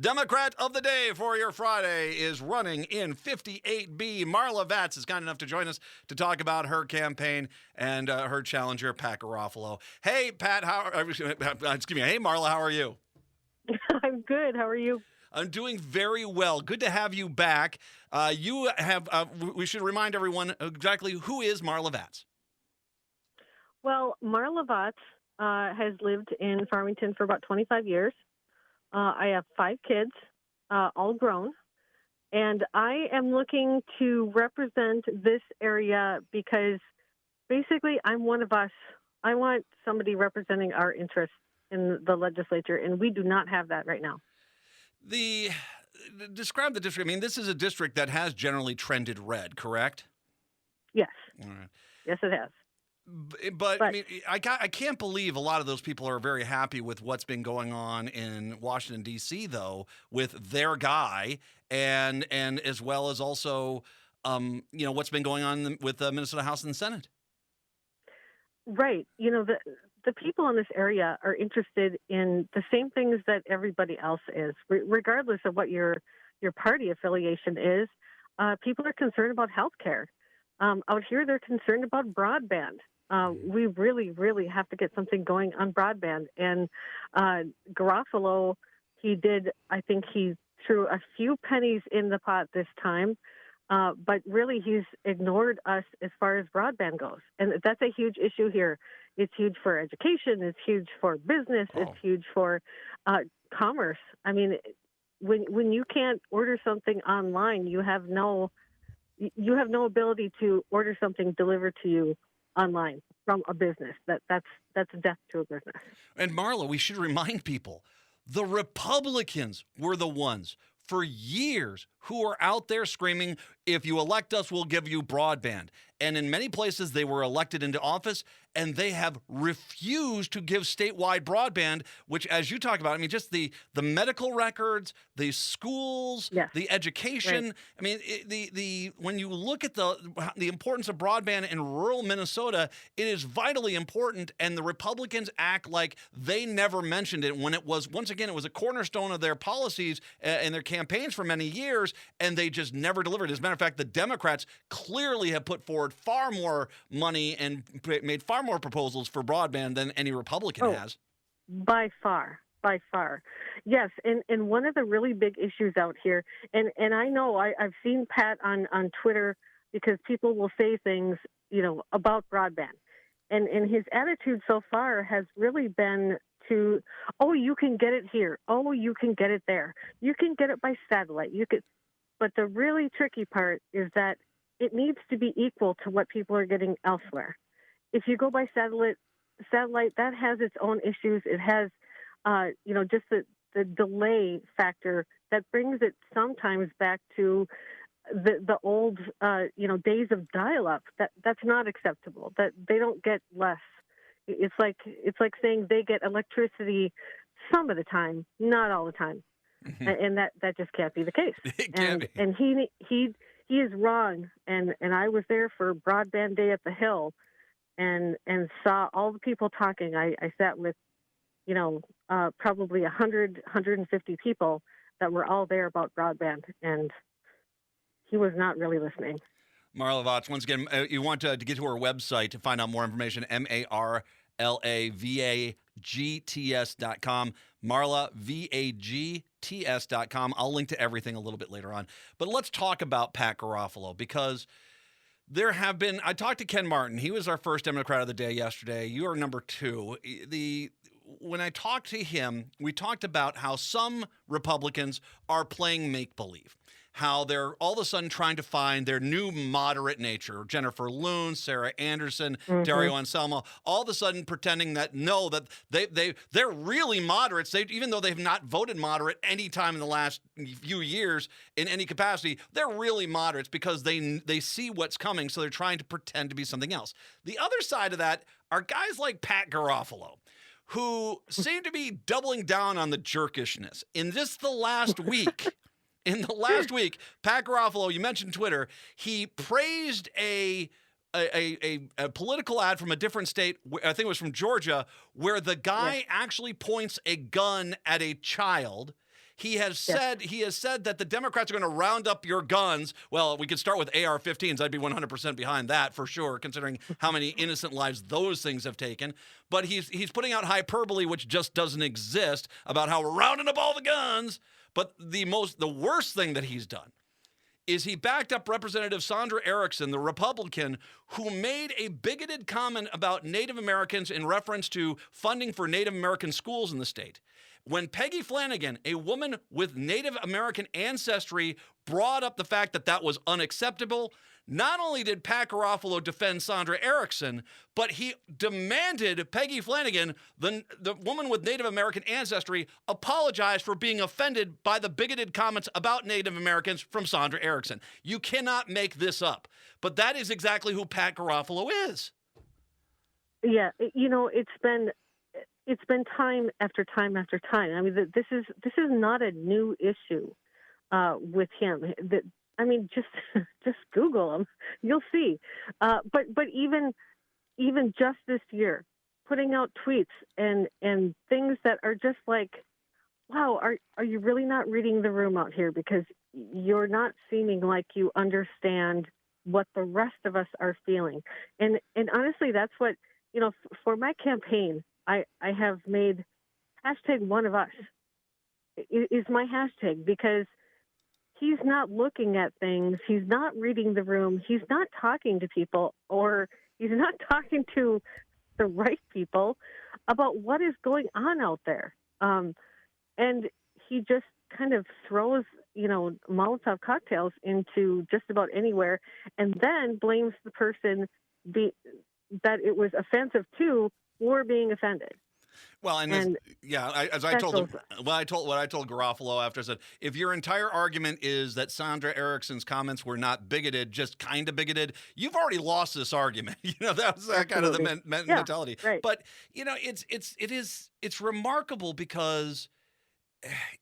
Democrat of the Day for your Friday is running in 58B. Marla Vagts is kind enough to join us to talk about her campaign and her challenger, Pat Garofalo. Hey, Pat, hey, Marla, how are you? I'm good. How are you? I'm doing very well. Good to have you back. We should remind everyone exactly who is Marla Vagts. Well, Marla Vagts has lived in Farmington for about 25 years. I have 5 kids, all grown, and I am looking to represent this area because basically I'm one of us. I want somebody representing our interests in the legislature, and we do not have that right now. Describe the district. I mean, this is a district that has generally trended red, correct? Yes. All right. Yes, it has. But I mean, I can't believe a lot of those people are very happy with what's been going on in Washington, D.C., though, with their guy and as well as also, what's been going on with the Minnesota House and Senate. Right. The people in this area are interested in the same things that everybody else is, regardless of what your party affiliation is. People are concerned about health care. Out here, they're concerned about broadband. We really, really have to get something going on broadband. And Garofalo, he threw a few pennies in the pot this time, but really he's ignored us as far as broadband goes. And that's a huge issue here. It's huge for education. It's huge for business. Oh. It's huge for commerce. I mean, when you can't order something online, you have no ability to order something delivered to you online from a business. That's death to a business. And Marla, we should remind people, the Republicans were the ones for years who are out there screaming, if you elect us, we'll give you broadband. And in many places, they were elected into office, and they have refused to give statewide broadband, which, as you talk about, I mean, just the medical records, the schools, yes. the education. Right. I mean, when you look at the importance of broadband in rural Minnesota, it is vitally important, and the Republicans act like they never mentioned it when it was, once again, it was a cornerstone of their policies and their campaigns for many years, and they just never delivered. As a matter of fact, the Democrats clearly have put forward far more money and made far more proposals for broadband than any Republican has. By far. Yes, and one of the really big issues out here, and I know I've seen Pat on Twitter because people will say things, about broadband. And his attitude so far has really been to, you can get it here. You can get it there. You can get it by satellite. But the really tricky part is that it needs to be equal to what people are getting elsewhere. If you go by satellite, that has its own issues. It has, just the delay factor that brings it sometimes back to the old, days of dial-up. That's not acceptable. That they don't get less. It's like saying they get electricity some of the time, not all the time. Mm-hmm. And that just can't be the case. It can't be. And he is wrong. And I was there for Broadband Day at the Hill, and saw all the people talking. I sat with, probably 150 people that were all there about broadband, and he was not really listening. Marla Vagts, once again, you want to get to her website to find out more information, MarlaVagts.com, MarlaVagts.com. I'll link to everything a little bit later on. But let's talk about Pat Garofalo, because I talked to Ken Martin. He was our first Democrat of the Day yesterday. You are number 2. When I talked to him, we talked about how some Republicans are playing make-believe, how they're all of a sudden trying to find their new moderate nature. Jennifer Loon, Sarah Anderson, mm-hmm. Dario Anselmo, all of a sudden pretending that they're really moderates. Even though they've not voted moderate any time in the last few years in any capacity, they're really moderates because they see what's coming, so they're trying to pretend to be something else. The other side of that are guys like Pat Garofalo, who seem to be doubling down on the jerkishness. In just the last week, Pat Garofalo, you mentioned Twitter, he praised a political ad from a different state, I think it was from Georgia, where the guy actually points a gun at a child. He has Yes. said that the Democrats are going to round up your guns. Well, we could start with AR-15s. I'd be 100% behind that for sure, considering how many innocent lives those things have taken. But he's putting out hyperbole, which just doesn't exist, about how we're rounding up all the guns. But the worst thing that he's done is he backed up Representative Sandra Erickson, the Republican, who made a bigoted comment about Native Americans in reference to funding for Native American schools in the state. When Peggy Flanagan, a woman with Native American ancestry, brought up the fact that that was unacceptable, not only did Pat Garofalo defend Sandra Erickson, but he demanded Peggy Flanagan, the woman with Native American ancestry, apologize for being offended by the bigoted comments about Native Americans from Sandra Erickson. You cannot make this up. But that is exactly who Pat Garofalo is. Yeah, it's been time after time after time. I mean, this is not a new issue with him. Just Google him, you'll see. But even just this year, putting out tweets and things that are just like, wow, are you really not reading the room out here? Because you're not seeming like you understand what the rest of us are feeling. And honestly, that's what, for my campaign, I have made #OneOfUs is my hashtag, because he's not looking at things. He's not reading the room. He's not talking to people, or he's not talking to the right people about what is going on out there. And he just kind of throws, Molotov cocktails into just about anywhere, and then blames the person that it was offensive to for being offended. Well, I told Garofalo after, I said, if your entire argument is that Sandra Erickson's comments were not bigoted, just kind of bigoted, you've already lost this argument. That was that kind of the mentality. Right. But it's remarkable because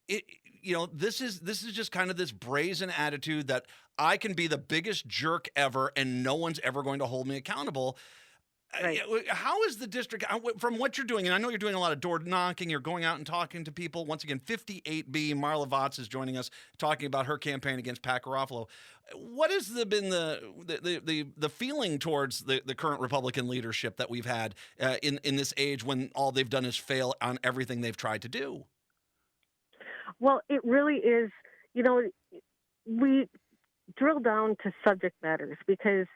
this is just kind of this brazen attitude that I can be the biggest jerk ever and no one's ever going to hold me accountable. Right. How is the district, from what you're doing, and I know you're doing a lot of door knocking, you're going out and talking to people. Once again, 58B, Marla Vagts is joining us, talking about her campaign against Pat Garofalo. What has been the feeling towards the current Republican leadership that we've had in this age when all they've done is fail on everything they've tried to do? Well, it really is, we drill down to subject matters because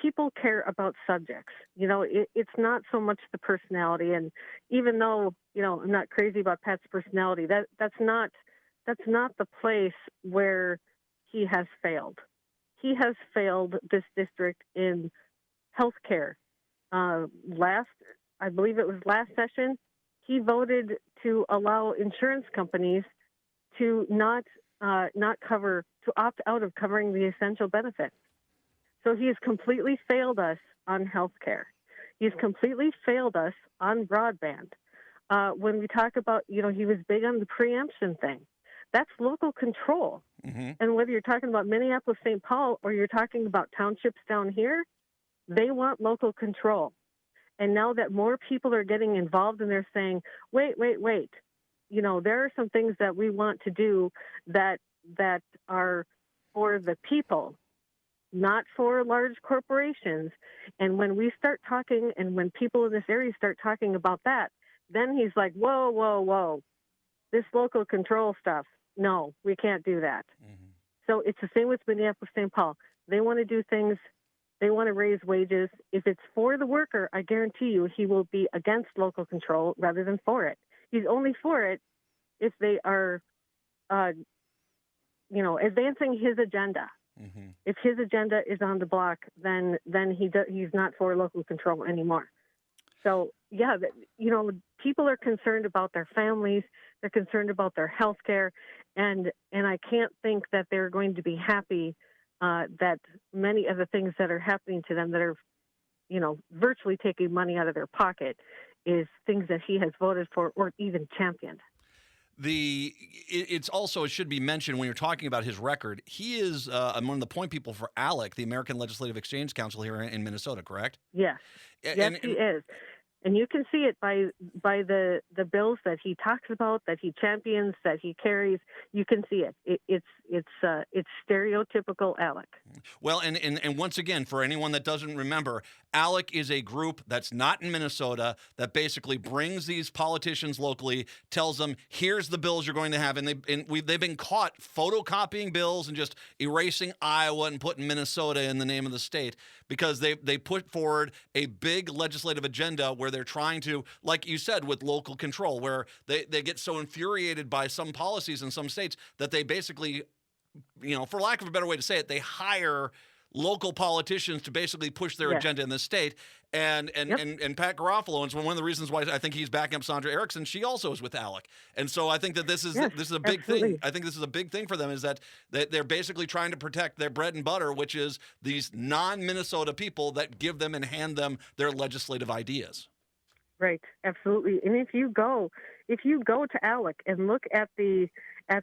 people care about subjects. It's not so much the personality. And even though, I'm not crazy about Pat's personality, that's not the place where he has failed. He has failed this district in healthcare. I believe it was last session, he voted to allow insurance companies to not cover, to opt out of covering the essential benefits. So he has completely failed us on health care. He's completely failed us on broadband. When we talk about, he was big on the preemption thing. That's local control. Mm-hmm. And whether you're talking about Minneapolis, St. Paul, or you're talking about townships down here, they want local control. And now that more people are getting involved and they're saying, wait, there are some things that we want to do that are for the people, not for large corporations. And when we start talking, and when people in this area start talking about that, then he's like, whoa, this local control stuff, no, we can't do that. Mm-hmm. So it's the same with Minneapolis, St. Paul. They want to do things, they want to raise wages. If it's for the worker, I guarantee you he will be against local control rather than for it. He's only for it if they are, advancing his agenda. Mm-hmm. If his agenda is on the block, then he's not for local control anymore. So, people are concerned about their families. They're concerned about their health care. And I can't think that they're going to be happy that many of the things that are happening to them that are, virtually taking money out of their pocket is things that he has voted for or even championed. It should be mentioned when you're talking about his record, he is one of the point people for ALEC, the American Legislative Exchange Council here in Minnesota, correct? Yes. He is. And you can see it by the bills that he talks about, that he champions, that he carries. You can see it. It's stereotypical Alec. Well, and once again, for anyone that doesn't remember, ALEC is a group that's not in Minnesota that basically brings these politicians locally, tells them, here's the bills you're going to have. And they've been caught photocopying bills and just erasing Iowa and putting Minnesota in the name of the state because they put forward a big legislative agenda where they're trying to, like you said, with local control, where they get so infuriated by some policies in some states that they basically, for lack of a better way to say it, they hire local politicians to basically push their agenda in the state. And Pat Garofalo, and it's one of the reasons why I think he's backing up Sandra Erickson. She also is with ALEC, and so I think that this is a big thing. I think this is a big thing for them, is that they're basically trying to protect their bread and butter, which is these non-Minnesota people that give them and hand them their legislative ideas. Right, absolutely. And if you go to ALEC and look at the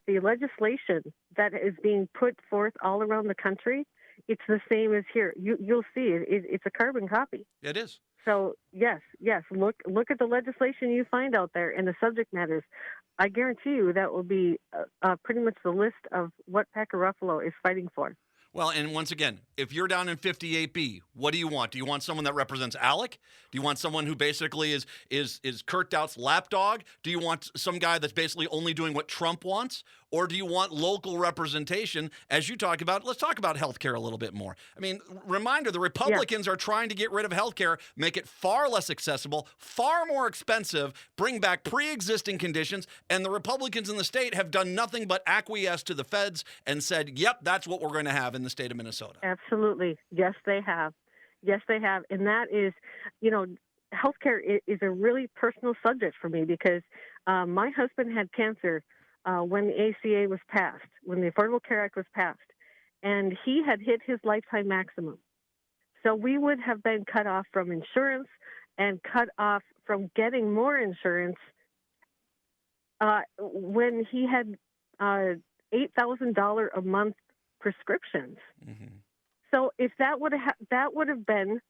legislation that is being put forth all around the country, it's the same as here. You'll see it's a carbon copy. It is. So yes. Look at the legislation you find out there and the subject matters. I guarantee you that will be pretty much the list of what Pat Garofalo is fighting for. Well, and once again, if you're down in 58B, what do you want? Do you want someone that represents ALEC? Do you want someone who basically is Kurt Dout's lapdog? Do you want some guy that's basically only doing what Trump wants? Or do you want local representation, as you talk about? Let's talk about healthcare a little bit more. I mean, reminder, the Republicans are trying to get rid of healthcare, make it far less accessible, far more expensive, bring back pre-existing conditions, and the Republicans in the state have done nothing but acquiesce to the feds and said, yep, that's what we're going to have in the state of Minnesota. Absolutely. Yes, they have. And that is, healthcare is a really personal subject for me because my husband had cancer when the ACA was passed, when the Affordable Care Act was passed, and he had hit his lifetime maximum. So we would have been cut off from insurance and cut off from getting more insurance when he had $8,000 a month prescriptions. Mm-hmm. So if that would have been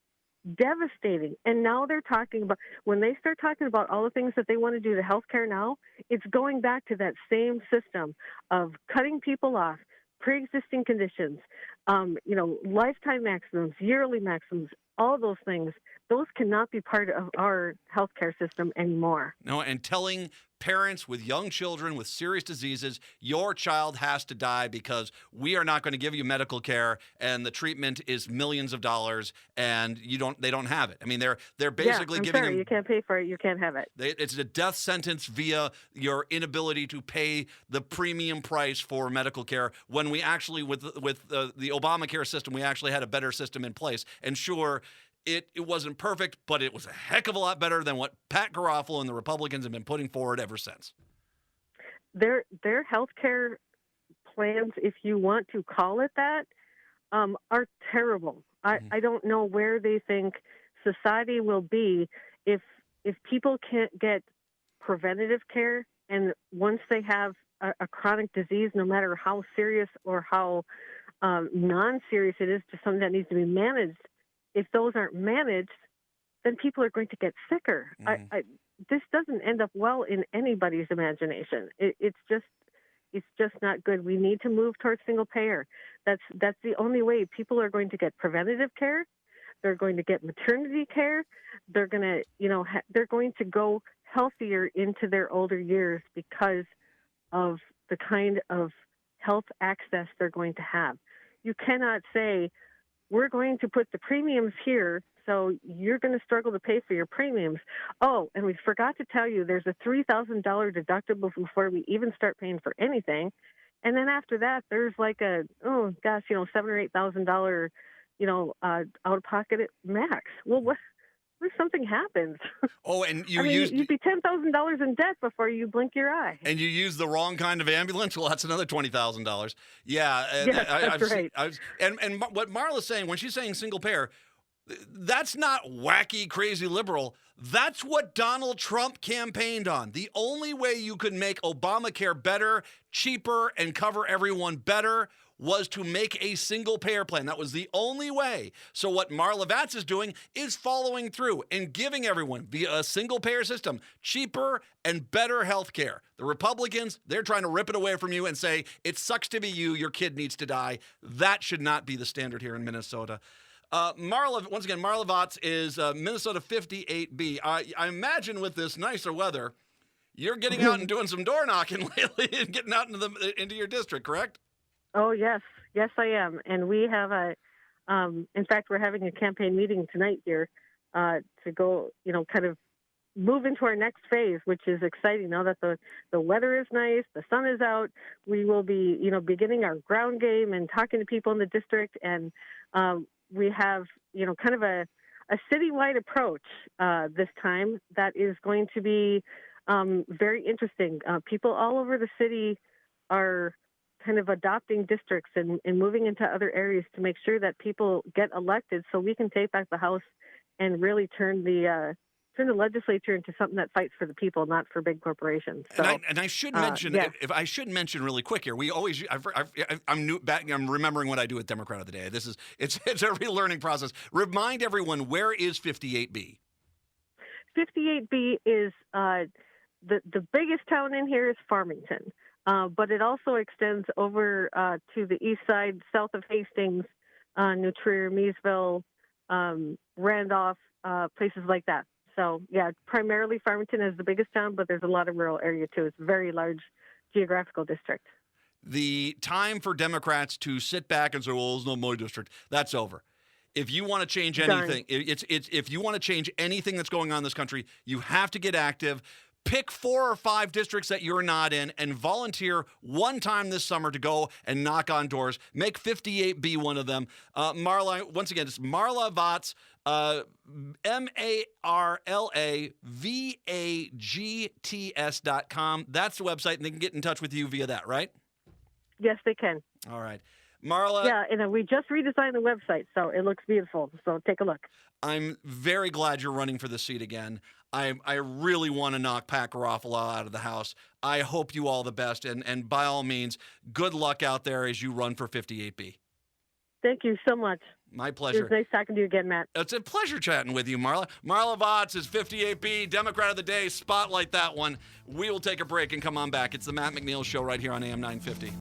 devastating. And now they're talking about, when they start talking about all the things that they want to do to healthcare now, it's going back to that same system of cutting people off, pre-existing conditions, lifetime maximums, yearly maximums, all those things. Those cannot be part of our healthcare system anymore. No, and telling parents with young children with serious diseases, your child has to die because we are not going to give you medical care, and the treatment is millions of dollars, and they don't have it. I mean, they're basically giving them, you can't pay for it, you can't have it. It's a death sentence via your inability to pay the premium price for medical care. When we actually, with the Obamacare system, we actually had a better system in place. And sure, it wasn't perfect, but it was a heck of a lot better than what Pat Garofalo and the Republicans have been putting forward ever since. Their healthcare plans, if you want to call it that, are terrible. I don't know where they think society will be if people can't get preventative care, and once they have a chronic disease, no matter how serious or how non-serious it is, to something that needs to be managed. If those aren't managed, then people are going to get sicker. Mm-hmm. This doesn't end up well in anybody's imagination. It's just not good. We need to move towards single payer. That's the only way people are going to get preventative care. They're going to get maternity care. They're going to, they're going to go healthier into their older years because of the kind of health access they're going to have. You cannot say, we're going to put the premiums here, so you're going to struggle to pay for your premiums. Oh, and we forgot to tell you there's a $3,000 deductible before we even start paying for anything. And then after that, there's like $7,000 or $8,000, out-of-pocket max. Well, what if something happens? Oh, and you'd be $10,000 in debt before you blink your eye. And you use the wrong kind of ambulance? Well, that's another $20,000. Yeah. Yes, that's right. And what Marla's saying, when she's saying single payer, that's not wacky, crazy liberal. That's what Donald Trump campaigned on. The only way you could make Obamacare better, cheaper, and cover everyone better was to make a single payer plan. That was the only way. So what Marla Vagts is doing is following through and giving everyone via a single payer system cheaper and better health care. The Republicans, they're trying to rip it away from you and say, it sucks to be you, your kid needs to die. That should not be the standard here in Minnesota. Marla, once again, Marla Vagts is Minnesota 58B. I imagine with this nicer weather, you're getting out and doing some door knocking lately and getting out into your district, correct? Oh, yes. Yes, I am. And we have in fact, we're having a campaign meeting tonight here to go, kind of move into our next phase, which is exciting now that the weather is nice, the sun is out. We will be, beginning our ground game and talking to people in the district. And we have, kind of a citywide approach this time that is going to be very interesting. People all over the city are kind of adopting districts and moving into other areas to make sure that people get elected so we can take back the House and really turn the legislature into something that fights for the people, not for big corporations. So, and I should mention, if I should mention really quick here, we always, I'm remembering what I do at Democrat of the Day. It's a relearning process. Remind everyone, where is 58B? 58B is the biggest town in here is Farmington, but it also extends over to the east side, south of Hastings, New Trier, Meesville, Randolph, places like that. So, yeah, primarily Farmington is the biggest town, but there's a lot of rural area, too. It's a very large geographical district. The time for Democrats to sit back and say, well, it's not my district, that's over. If you want to change anything, if you want to change anything that's going on in this country, you have to get active. Pick 4 or 5 districts that you're not in and volunteer one time this summer to go and knock on doors. Make 58B one of them. Marla, once again, it's Marla Vagts, MarlaVagts.com. That's the website, and they can get in touch with you via that, right? Yes, they can. All right. Marla. Yeah, and we just redesigned the website, so it looks beautiful. So take a look. I'm very glad you're running for the seat again. I really want to knock Pat Garofalo out of the House. I hope you all the best, and by all means, good luck out there as you run for 58B. Thank you so much. My pleasure. It was nice talking to you again, Matt. It's a pleasure chatting with you, Marla. Marla Vagts is 58B, Democrat of the Day. Spotlight that one. We will take a break and come on back. It's the Matt McNeil Show right here on AM 950.